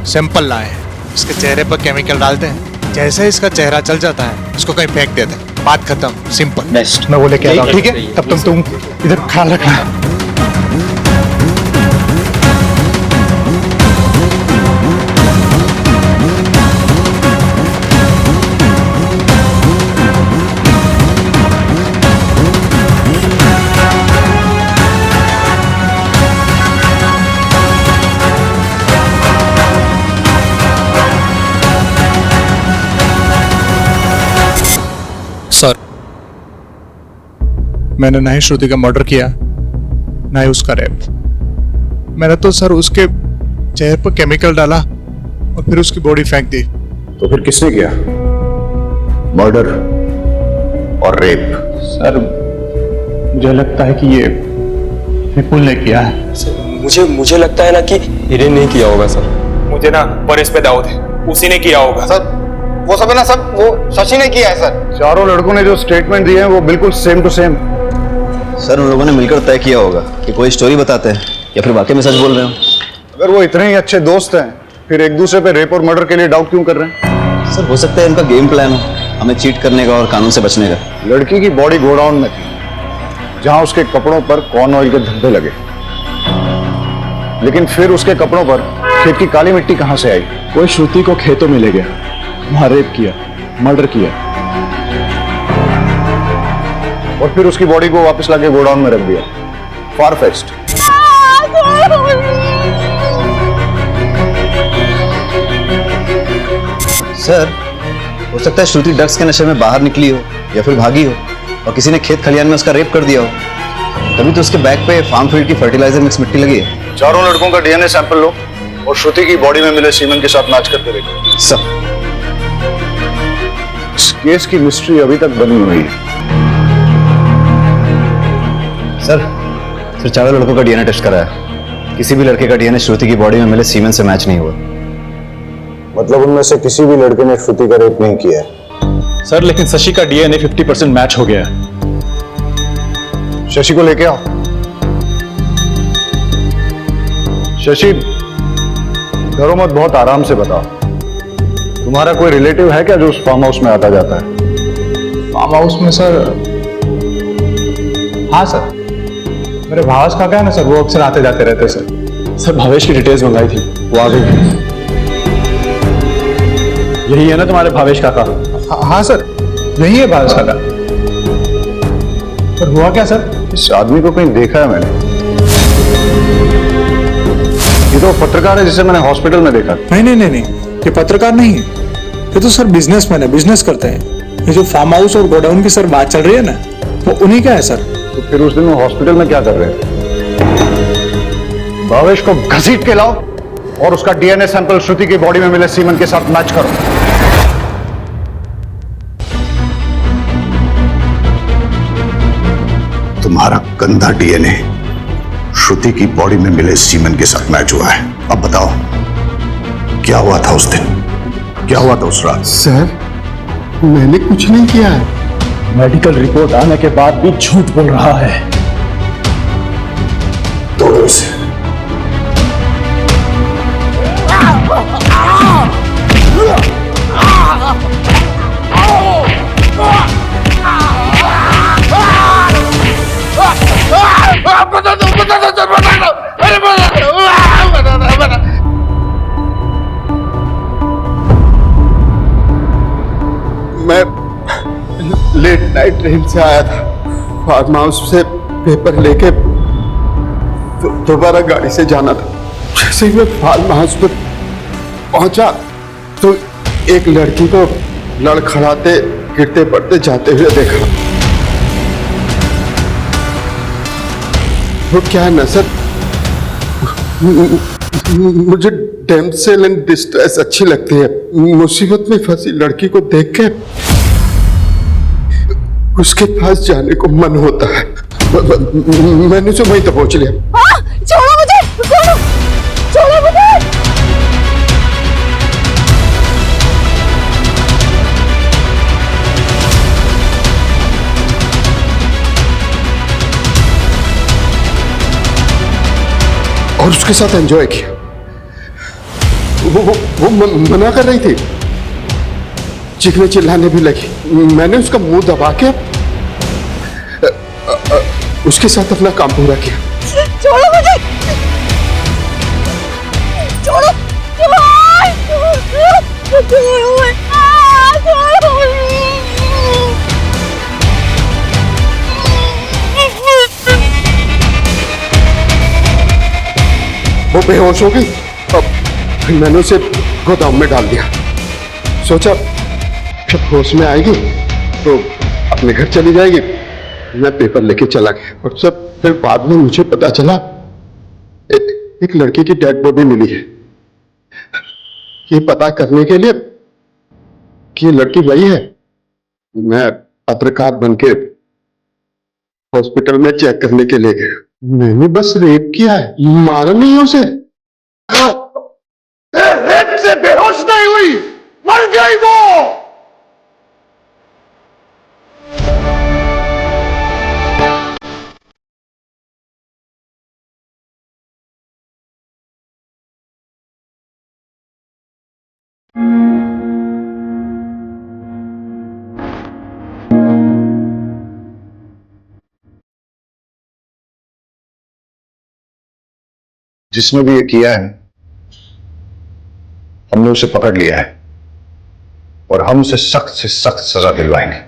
सैंपल लाए हैं, इसके चेहरे पर केमिकल डालते हैं, जैसे इसका चेहरा चल जाता है इसको कहीं फेंक देते हैं, बात खत्म, सिंपल। बेस्ट। मैं वो लेके आता हूँ, ठीक है? तब तक तुम इधर ख्याल रखना। सर, मैंने ना ही श्रुति का मर्डर किया, ना ही उसका रेप। मैंने तो सर उसके चेहरे पर केमिकल डाला और फिर उसकी बॉडी फेंक दी। तो फिर किसने किया? मर्डर और रेप? सर मुझे लगता है कि ये विपुल ने किया है। मुझे लगता है ना कि हिरेन नहीं किया होगा सर। मुझे ना परेश पे दाऊद है, उसी ने किया होगा सर। वो सब है ना, सब वो शशि ने किया है सर। चारों लड़कों ने जो स्टेटमेंट दिए हैं वो बिल्कुल सेम टू सेम। सर उन लोगों ने मिलकर तय किया होगा कि कोई स्टोरी बताते हैं या फिर वाकई में सच बोल रहे हो। अगर वो इतने ही अच्छे दोस्त हैं फिर एक दूसरे पे रेप और मर्डर के लिए डाउट क्यों कर रहे हैं? सर हो सकता है इनका गेम प्लान हो, हमें चीट करने का और कानून से बचने का। लड़की की बॉडी गोडाउन में थी जहां उसके कपड़ों पर कॉर्न ऑयल के धब्बे लगे, लेकिन फिर उसके कपड़ों पर खेत की काली मिट्टी कहां से आई? कोई श्रुति को खेतों में ले गया, वहां रेप किया, मर्डर किया और फिर उसकी बॉडी को वापस लाके गोडाउन में रख दिया। फार-फेच्ड। सर हो सकता है श्रुति ड्रग्स के नशे में बाहर निकली हो या फिर भागी हो और किसी ने खेत खलियान में उसका रेप कर दिया हो, तभी तो उसके बैग पे फार्म फील्ड की फर्टिलाइजर मिक्स मिट्टी लगी है। चारों लड़कों का डीएनए सैंपल लो और श्रुति की बॉडी में मिले सीमेंट के साथ मैच करके देखो। सर इस केस की मिस्ट्री अभी तक बनी हुई है। सर चारों लड़कों का डीएनए टेस्ट कराया, किसी भी लड़के का डीएनए श्रुति की बॉडी में मिले सीमेंट से मैच नहीं हुआ। मतलब उनमें से किसी भी लड़के ने श्रुति का रेप नहीं किया है। सर लेकिन शशि का डीएनए 50% मैच हो गया है। शशि को लेके आओ। शशि डरो मत, बहुत आराम से बताओ। तुम्हारा कोई रिलेटिव है क्या जो उस फार्म हाउस में आता जाता है? फार्म हाउस में सर? हाँ सर, मेरे भावेश काका है ना सर, वो अक्सर आते जाते रहते सर। सर भावेश की डिटेल्स मंगाई थी, वो आ गई। यही है ना तुम्हारे भावेश काका? हाँ सर, यही है भावेश काका। पर हुआ क्या सर? इस आदमी को कहीं देखा है मैंने। ये तो पत्रकार है जिसे मैंने हॉस्पिटल में देखा। नहीं, ये पत्रकार नहीं है, ये तो सर बिजनेसमैन है, बिजनेस करते हैं। ये जो फार्म हाउस और गोडाउन की सर बात चल रही है ना, वो उन्हीं का है सर। तो फिर उस दिन वो हॉस्पिटल में क्या कर रहे थे? भावेश को घसीट के लाओ और उसका डीएनए सैंपल श्रुति की बॉडी में मिले सीमेंट के साथ मैच करो। तुम्हारा गंदा डीएनए श्रुति की बॉडी में मिले सीमेंट के साथ मैच हुआ है। अब बताओ क्या हुआ था उस दिन, क्या हुआ था उस रात? सर मैंने कुछ नहीं किया है। मेडिकल रिपोर्ट आने के बाद भी झूठ बोल रहा है। तोड़ो इसे। मैं लेट नाइट ट्रेन से आया था, फार्म हाउस से पेपर लेके दोबारा गाड़ी से जाना था। जैसे ही मैं फार्म हाउस पे पहुंचा तो एक लड़की को लड़खड़ाते गिरते पड़ते जाते हुए देखा। वो क्या है ना सर, मुझे डैमसेल इन डिस्ट्रेस अच्छी लगती है। मुसीबत में फंसी लड़की को देख के उसके पास जाने को मन होता है। मैंने जो वहीं तो पहुंच लिया। छोड़ो मुझे, छोड़ो मुझे। और उसके साथ एंजॉय किया। वो मना कर रही थी, चीखने चिल्लाने भी लगी। मैंने उसका मुंह दबा के उसके साथ अपना काम पूरा किया। छोड़ो मुझे, छोड़ो, वो बेहोश हो गई। अब फिर मैंने उसे गोदाम में डाल दिया। सोचा जब होश में आएगी तो अपने घर चली जाएगी। मैं पेपर लेके चला गया और सब फिर बाद में मुझे पता चला एक लड़की की डेड बॉडी मिली है। ये पता करने के लिए कि ये लड़की वही है, मैं पत्रकार बनके हॉस्पिटल में चेक करने के लिए गया। मैंने बस रेप किया है, मारा नहीं है उसे। रेप से बेहोश नहीं हुई, मर गई वो। जिसने भी ये किया है हमने उसे पकड़ लिया है और हम उसे सख्त से सख्त सजा दिलवाएंगे।